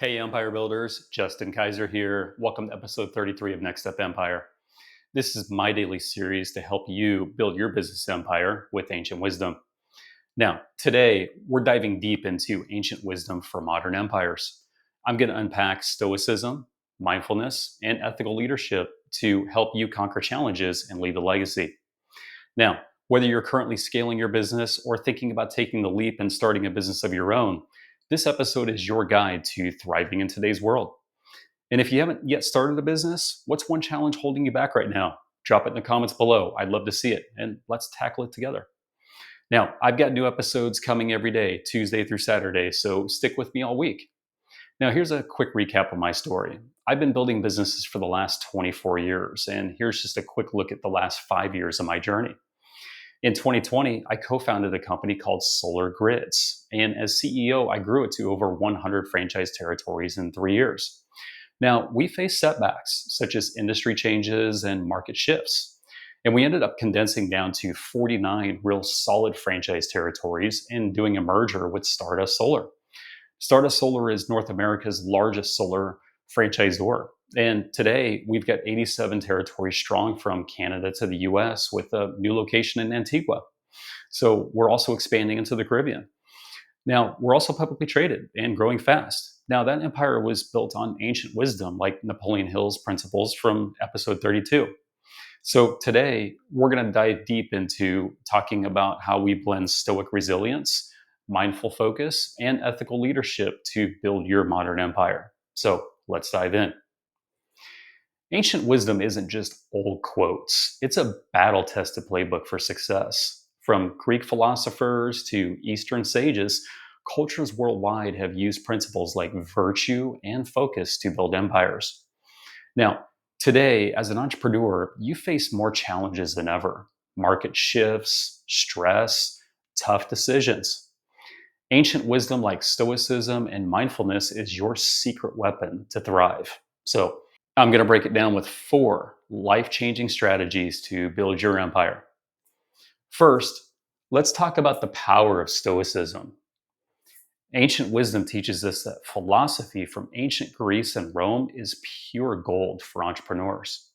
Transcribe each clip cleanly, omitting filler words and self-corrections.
Hey, Empire Builders, Justin Kaiser here. Welcome to episode 33 of Next Up Empire. This is my daily series to help you build your business empire with ancient wisdom. Now, today, we're diving deep into ancient wisdom for modern empires. I'm going to unpack Stoicism, mindfulness, and ethical leadership to help you conquer challenges and leave a legacy. Now, whether you're currently scaling your business or thinking about taking the leap and starting a business of your own, this episode is your guide to thriving in today's world. And if you haven't yet started a business, what's one challenge holding you back right now? Drop it in the comments below. I'd love to see it, and let's tackle it together. Now, I've got new episodes coming every day, Tuesday through Saturday, so stick with me all week. Now, here's a quick recap of my story. I've been building businesses for the last 24 years, and here's just a quick look at the last 5 years of my journey. In 2020, I co-founded a company called Solar Grids. And as CEO, I grew it to over 100 franchise territories in 3 years. Now, we faced setbacks such as industry changes and market shifts. And we ended up condensing down to 49 real solid franchise territories and doing a merger with Stardust Solar. Stardust Solar is North America's largest solar franchisor. And today we've got 87 territories strong from Canada to the US with a new location in Antigua. So we're also expanding into the Caribbean. Now, we're also publicly traded and growing fast. Now, that empire was built on ancient wisdom like Napoleon Hill's principles from episode 32. So today we're going to dive deep into talking about how we blend stoic resilience, mindful focus, and ethical leadership to build your modern empire. So let's dive in. Ancient wisdom isn't just old quotes, it's a battle tested playbook for success. From Greek philosophers to Eastern sages, cultures worldwide have used principles like virtue and focus to build empires. Now, today, as an entrepreneur, you face more challenges than ever: market shifts, stress, tough decisions. Ancient wisdom like stoicism and mindfulness is your secret weapon to thrive. So, I'm going to break it down with 4 life changing strategies to build your empire. First, let's talk about the power of stoicism. Ancient wisdom teaches us that philosophy from ancient Greece and Rome is pure gold for entrepreneurs.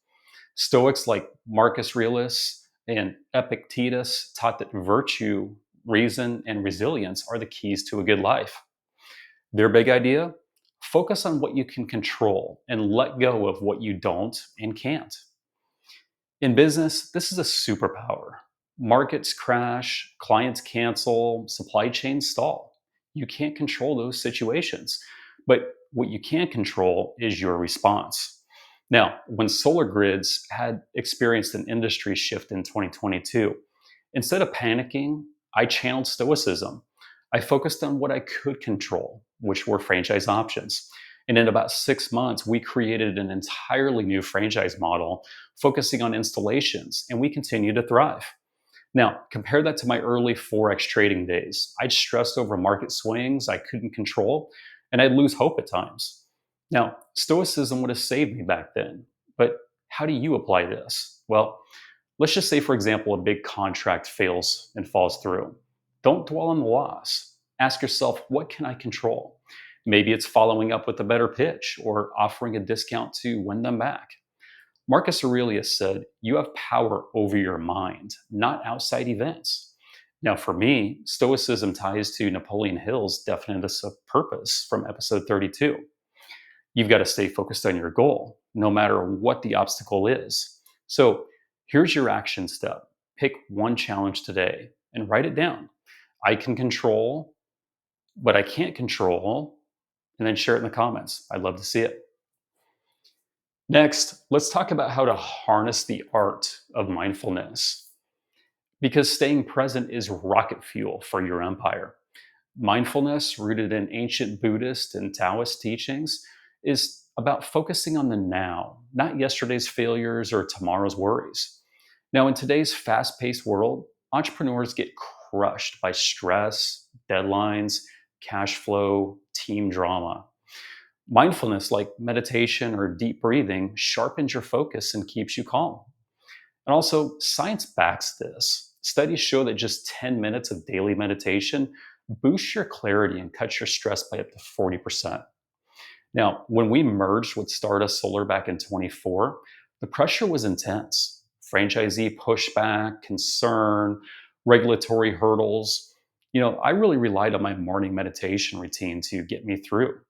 Stoics like Marcus Aurelius and Epictetus taught that virtue, reason, and resilience are the keys to a good life. Their big idea: focus on what you can control and let go of what you don't and can't. In business, this is a superpower. Markets crash, clients cancel, supply chains stall. You can't control those situations, but what you can control is your response. Now, when Solar Grids had experienced an industry shift in 2022, instead of panicking, I channeled stoicism. I focused on what I could control, which were franchise options. And in about 6 months, we created an entirely new franchise model focusing on installations, and we continue to thrive. Now, compare that to my early Forex trading days. I'd stressed over market swings I couldn't control, and I'd lose hope at times. Now, stoicism would have saved me back then. But how do you apply this? Well, let's just say, for example, a big contract fails and falls through. Don't dwell on the loss. Ask yourself, what can I control? Maybe it's following up with a better pitch or offering a discount to win them back. Marcus Aurelius said, "You have power over your mind, not outside events." Now, for me, Stoicism ties to Napoleon Hill's definition of purpose from episode 32. You've got to stay focused on your goal, no matter what the obstacle is. So here's your action step. Pick one challenge today and write it down. I can control what I can't control, and then share it in the comments. I'd love to see it. Next, let's talk about how to harness the art of mindfulness, because staying present is rocket fuel for your empire. Mindfulness, rooted in ancient Buddhist and Taoist teachings, is about focusing on the now, not yesterday's failures or tomorrow's worries. Now, in today's fast paced world, entrepreneurs get crushed by stress, deadlines, cash flow, team drama. Mindfulness, like meditation or deep breathing, sharpens your focus and keeps you calm. And also, science backs this. Studies show that just 10 minutes of daily meditation boosts your clarity and cuts your stress by up to 40%. Now, when we merged with Stardust Solar back in 24, the pressure was intense. Franchisee pushback, concern, regulatory hurdles. I really relied on my morning meditation routine to get me through.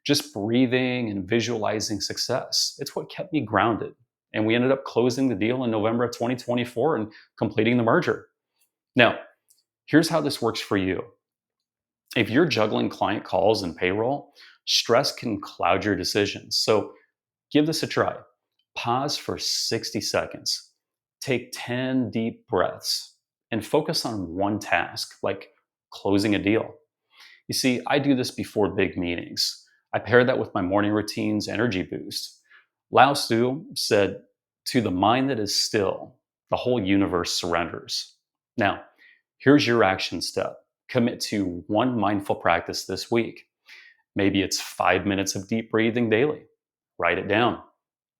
Just breathing and visualizing success. It's what kept me grounded. And we ended up closing the deal in November of 2024 and completing the merger. Now, here's how this works for you. If you're juggling client calls and payroll, stress can cloud your decisions. So give this a try. Pause for 60 seconds. Take 10 deep breaths and focus on one task, like closing a deal. You see, I do this before big meetings. I pair that with my morning routine's energy boost. Lao Tzu said, "To the mind that is still, the whole universe surrenders." Now, here's your action step. Commit to one mindful practice this week. Maybe it's 5 minutes of deep breathing daily. Write it down.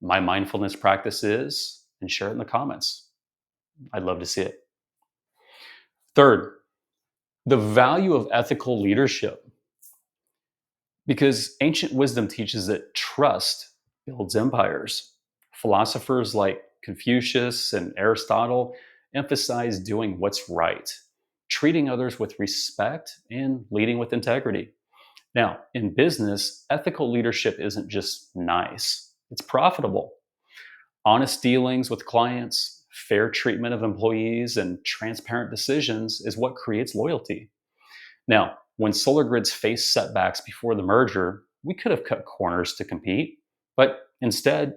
My mindfulness practice is, and share it in the comments. I'd love to see it. Third, the value of ethical leadership. Because ancient wisdom teaches that trust builds empires. Philosophers like Confucius and Aristotle emphasize doing what's right, treating others with respect, and leading with integrity. Now, in business, ethical leadership isn't just nice, it's profitable. Honest dealings with clients, fair treatment of employees, and transparent decisions is what creates loyalty. Now, when solar grids faced setbacks before the merger, we could have cut corners to compete, but instead,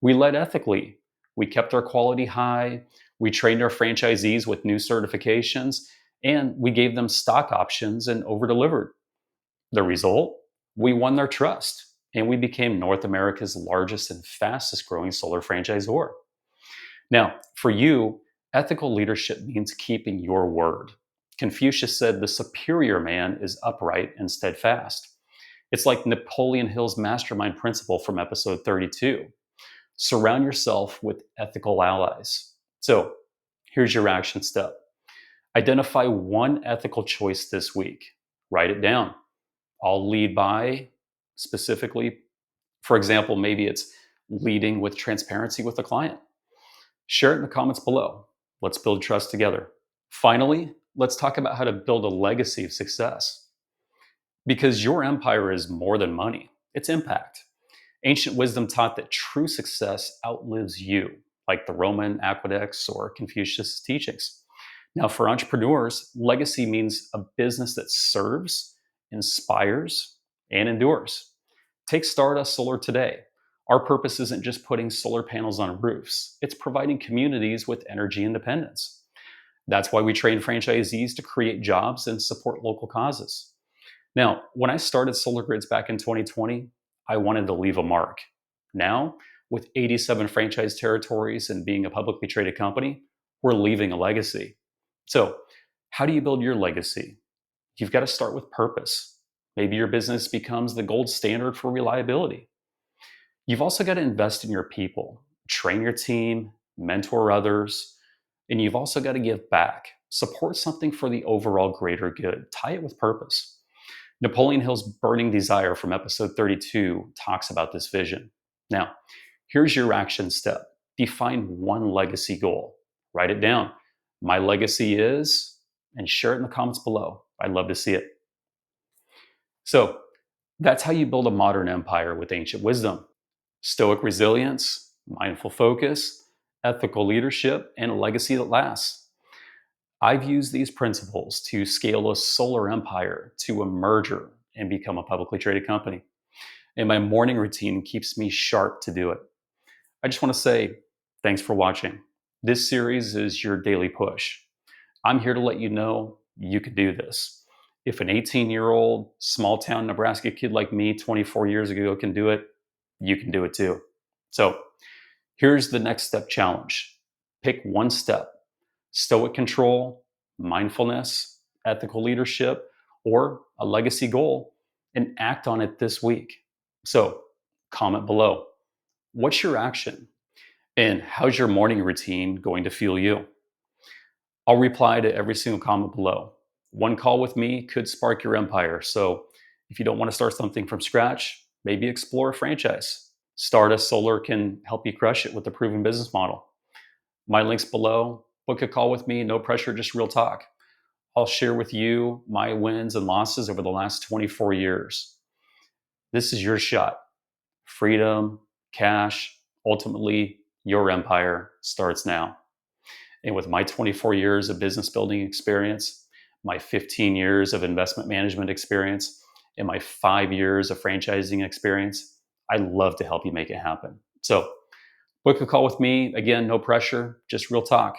we led ethically. We kept our quality high, we trained our franchisees with new certifications, and we gave them stock options and over delivered. The result? We won their trust, and we became North America's largest and fastest growing solar franchisor. Now, for you, ethical leadership means keeping your word. Confucius said the superior man is upright and steadfast. It's like Napoleon Hill's mastermind principle from episode 32. Surround yourself with ethical allies. So, here's your action step. Identify one ethical choice this week. Write it down. I'll lead by specifically, for example, maybe it's leading with transparency with the client. Share it in the comments below. Let's build trust together. Finally, let's talk about how to build a legacy of success. Because your empire is more than money, it's impact. Ancient wisdom taught that true success outlives you, like the Roman aqueducts or Confucius' teachings. Now, for entrepreneurs, legacy means a business that serves, inspires, and endures. Take Stardust Solar today. Our purpose isn't just putting solar panels on roofs, it's providing communities with energy independence. That's why we train franchisees to create jobs and support local causes. Now, when I started Solar Grids back in 2020, I wanted to leave a mark. Now, with 87 franchise territories and being a publicly traded company, we're leaving a legacy. So, how do you build your legacy? You've got to start with purpose. Maybe your business becomes the gold standard for reliability. You've also got to invest in your people, train your team, mentor others, and you've also got to give back. Support something for the overall greater good. Tie it with purpose. Napoleon Hill's Burning Desire from episode 32 talks about this vision. Now, here's your action step. Define one legacy goal. Write it down. My legacy is, and share it in the comments below. I'd love to see it. So, that's how you build a modern empire with ancient wisdom. Stoic resilience, mindful focus, ethical leadership, and a legacy that lasts. I've used these principles to scale a solar empire to a merger and become a publicly traded company. And my morning routine keeps me sharp to do it. I just want to say thanks for watching. This series is your daily push. I'm here to let you know you can do this. If an 18-year-old small town Nebraska kid like me 24 years ago can do it, you can do it too. So here's the next step challenge. Pick one step: stoic control, mindfulness, ethical leadership, or a legacy goal, and act on it this week. So comment below. What's your action? And how's your morning routine going to fuel you? I'll reply to every single comment below. One call with me could spark your empire. So if you don't want to start something from scratch, maybe explore a franchise. Stardust Solar can help you crush it with a proven business model. My link's below. Book a call with me, no pressure, just real talk. I'll share with you my wins and losses over the last 24 years. This is your shot. Freedom, cash, ultimately, your empire starts now. And with my 24 years of business building experience, my 15 years of investment management experience, and my 5 years of franchising experience, I love to help you make it happen. So book a call with me. Again, no pressure, just real talk.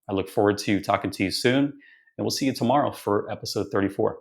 I look forward to talking to you soon, and we'll see you tomorrow for episode 34.